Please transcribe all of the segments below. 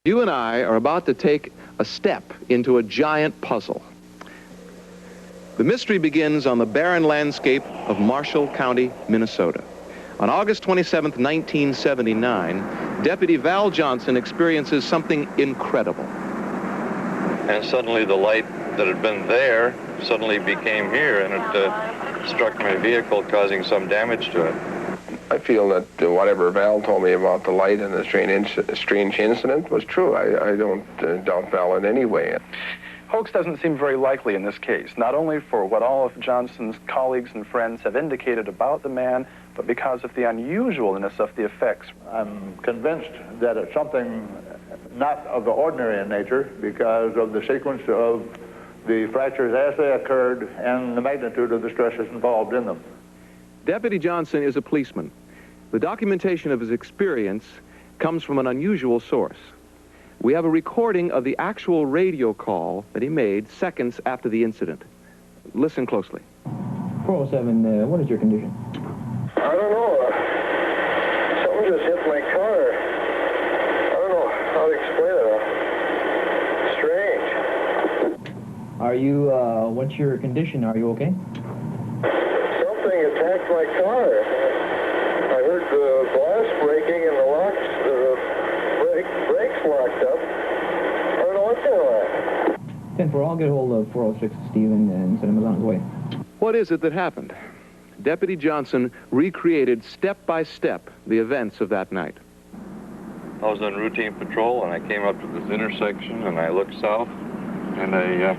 You and I are about to take a step into a giant puzzle. The mystery begins on the barren landscape of Marshall County, Minnesota. On August 27, 1979, Deputy Val Johnson experiences something incredible. And suddenly the light that had been there suddenly became here, and it struck my vehicle, causing some damage to it. I feel that whatever Val told me about the light and the strange incident was true. I don't doubt Val in any way. Hoax doesn't seem very likely in this case, not only for what all of Johnson's colleagues and friends have indicated about the man, but because of the unusualness of the effects. I'm convinced that it's something not of the ordinary in nature because of the sequence of the fractures as they occurred and the magnitude of the stresses involved in them. Deputy Johnson is a policeman. The documentation of his experience comes from an unusual source. We have a recording of the actual radio call that he made seconds after the incident. Listen closely. 407, what is your condition? I don't know. Something just hit my car. I don't know how to explain it. Strange. Are you, what's your condition? Are you okay? Something attacked my car. I heard the glass breaking and the brakes locked up. I don't know what's going on. 10-4, I'll get hold of 406 Stephen and send him on his way. What is it that happened? Deputy Johnson recreated step by step the events of that night. I was on routine patrol, and I came up to this intersection, and I looked south, and I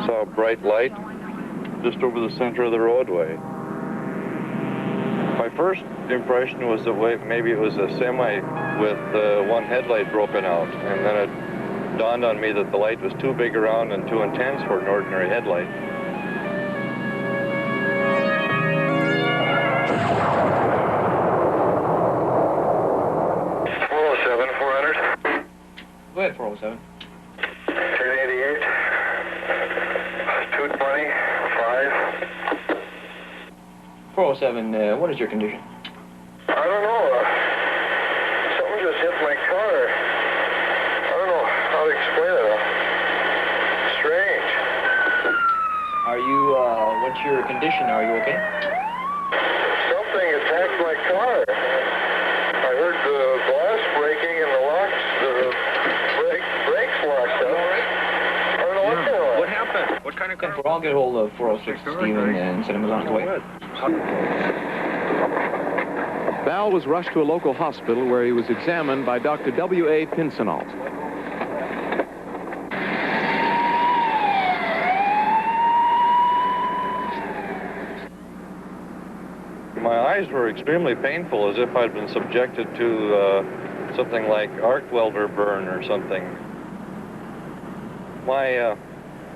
saw a bright light just over the center of the roadway. My first impression was that maybe it was a semi with one headlight broken out, and then it dawned on me that the light was too big around and too intense for an ordinary headlight. Go ahead, 407. 388, 220, 5. 407, what is your condition? I don't know. Something just hit my car. I don't know how to explain it. Strange. Are you, what's your condition? Are you okay? Something attacked my car. I heard the glass breaking and the brakes locked up. I don't know what's going on. What happened? What kind of car? 10-4, I'll get hold of 406 Stephen and send him on his way. Val was rushed to a local hospital where he was examined by Dr. W.A. Pinsonault. My eyes were extremely painful, as if I'd been subjected to something like arc welder burn or something.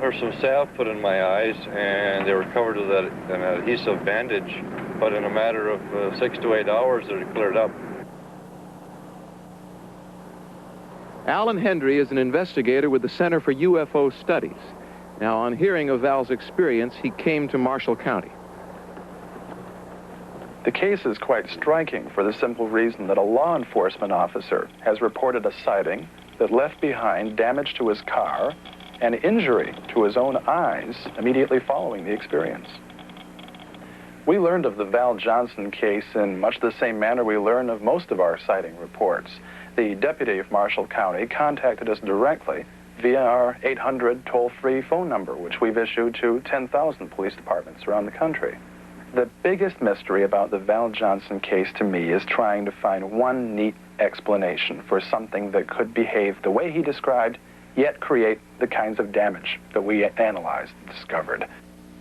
There was some salve put in my eyes, and they were covered with an adhesive bandage, but in a matter of 6 to 8 hours, it had cleared up. Alan Hendry is an investigator with the Center for UFO Studies. Now, on hearing of Val's experience, he came to Marshall County. The case is quite striking for the simple reason that a law enforcement officer has reported a sighting that left behind damage to his car and injury to his own eyes immediately following the experience. We learned of the Val Johnson case in much the same manner we learn of most of our sighting reports. The deputy of Marshall County contacted us directly via our 800 toll-free phone number, which we've issued to 10,000 police departments around the country. The biggest mystery about the Val Johnson case to me is trying to find one neat explanation for something that could behave the way he described, yet create the kinds of damage that we analyzed and discovered.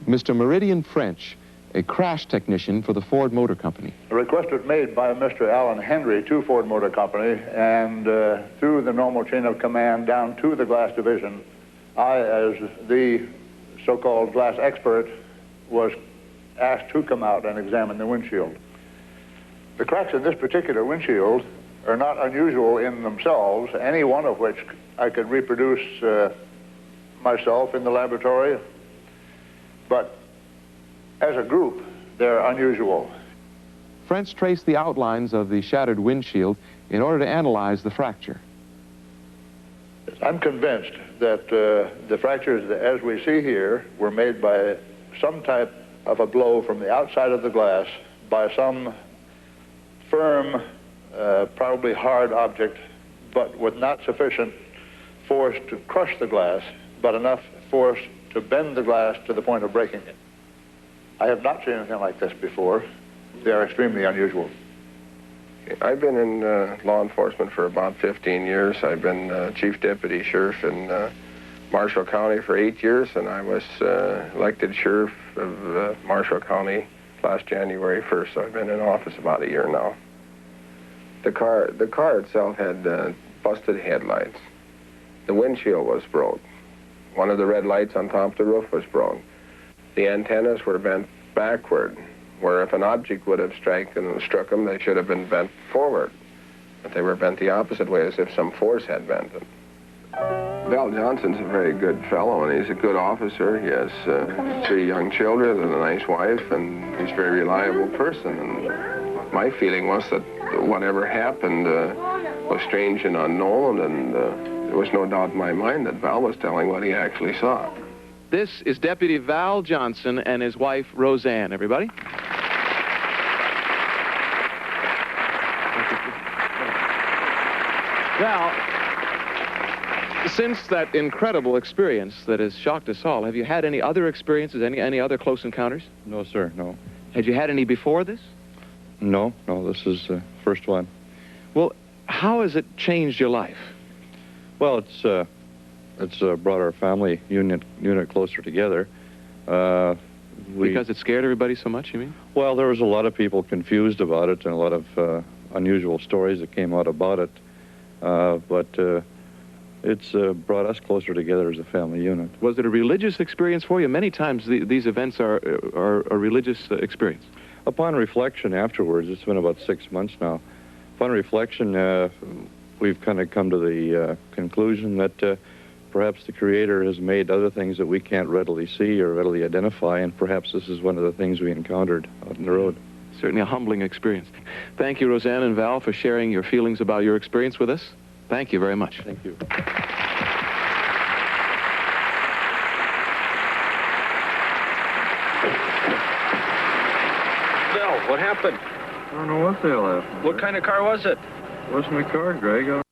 Mr. Meridian French, a crash technician for the Ford Motor Company. A request was made by Mr. Alan Hendry to Ford Motor Company, and through the normal chain of command down to the glass division, I, as the so-called glass expert, was asked to come out and examine the windshield. The cracks in this particular windshield are not unusual in themselves, any one of which I could reproduce myself in the laboratory, but as a group, they're unusual. French traced the outlines of the shattered windshield in order to analyze the fracture. I'm convinced that the fractures, as we see here, were made by some type of a blow from the outside of the glass by some firm, probably hard object, but with not sufficient force to crush the glass, but enough force to bend the glass to the point of breaking it. I have not seen anything like this before. They are extremely unusual. I've been in law enforcement for about 15 years. I've been chief deputy sheriff in Marshall County for 8 years, and I was elected sheriff of Marshall County last January 1st, so I've been in office about a year now. The car itself had busted headlights. The windshield was broke. One of the red lights on top of the roof was broke. The antennas were bent backward, where if an object would have struck them, they should have been bent forward. But they were bent the opposite way, as if some force had bent them. Val Johnson's a very good fellow, and he's a good officer. He has 3 young children and a nice wife, and he's a very reliable person. And my feeling was that whatever happened was strange and unknown, and there was no doubt in my mind that Val was telling what he actually saw. This is Deputy Val Johnson and his wife, Roseanne. Everybody? Val, since that incredible experience that has shocked us all, have you had any other experiences, any other close encounters? No, sir, no. Had you had any before this? No, this is the first one. Well, how has it changed your life? Well, it's brought our family unit closer together. Because it scared everybody so much, you mean? Well, there was a lot of people confused about it and a lot of unusual stories that came out about it. But it's brought us closer together as a family unit. Was it a religious experience for you? Many times these events are a religious experience. Upon reflection afterwards, it's been about 6 months now. Upon reflection, we've kind of come to the conclusion that perhaps the Creator has made other things that we can't readily see or readily identify, and perhaps this is one of the things we encountered out on the road. Certainly a humbling experience. Thank you, Roseanne and Val, for sharing your feelings about your experience with us. Thank you very much. Thank you. Val, what happened? I don't know what the hell happened. What kind of car was it? Wasn't a car, Greg.